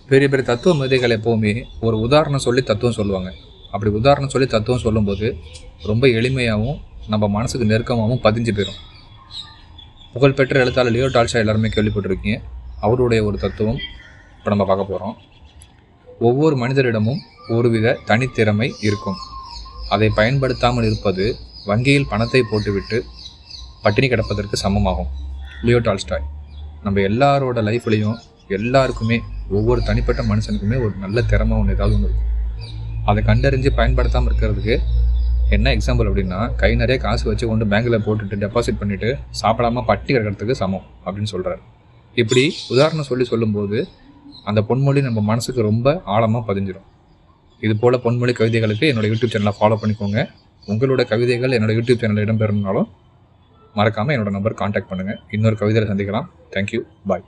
பெரிய பெரிய தத்துவ மேதைகள் எப்போவுமே ஒரு உதாரணம் சொல்லி தத்துவம் சொல்லுவாங்க. அப்படி உதாரணம் சொல்லி தத்துவம் சொல்லும்போது ரொம்ப எளிமையாகவும் நம்ம மனசுக்கு நெருக்கமாகவும் பதிஞ்சு போயிடும். புகழ்பெற்ற எழுத்தாளர் லியோ டால்ஸ்டாய் எல்லாருமே கேள்விப்பட்டிருக்கீங்க. அவருடைய ஒரு தத்துவம் இப்போ நம்ம பார்க்க போகிறோம். ஒவ்வொரு மனிதரிடமும் ஒருவித தனித்திறமை இருக்கும். அதை பயன்படுத்தாமல் இருப்பது வங்கியில் பணத்தை போட்டுவிட்டு பட்டினி கிடப்பதற்கு சமமாகும். Leo Tolstoy. நம்ம எல்லாரோட லைஃப்லேயும் எல்லாருக்குமே ஒவ்வொரு தனிப்பட்ட மனுஷனுக்குமே ஒரு நல்ல திறமை ஒன்று ஏதாவது ஒன்று இருக்கும். அதை கண்டறிஞ்சு பயன்படுத்தாமல் இருக்கிறதுக்கு என்ன எக்ஸாம்பிள் அப்படின்னா, கை நிறைய காசு வச்சு கொண்டு பேங்கில் போட்டுட்டு டெபாசிட் பண்ணிவிட்டு சாப்பிடாம பட்டி கிடக்கிறதுக்கு சமம் அப்படின்னு சொல்கிறார். இப்படி உதாரணம் சொல்லும்போது அந்த பொன்மொழி நம்ம மனசுக்கு ரொம்ப ஆழமாக பதிஞ்சிடும். இது போல் பொன்மொழி கவிதைகளுக்கு என்னோடய யூடியூப் சேனலை ஃபாலோ பண்ணிக்கோங்க. உங்களோட கவிதைகள் என்னோடய யூடியூப் சேனலில் இடம்பெறணுனாலும் மறக்காமல் என்னோடய நம்பர் கான்டாக்ட் பண்ணுங்கள். இன்னொரு கவிதையில் சந்திக்கலாம். தேங்க்யூ. பாய்.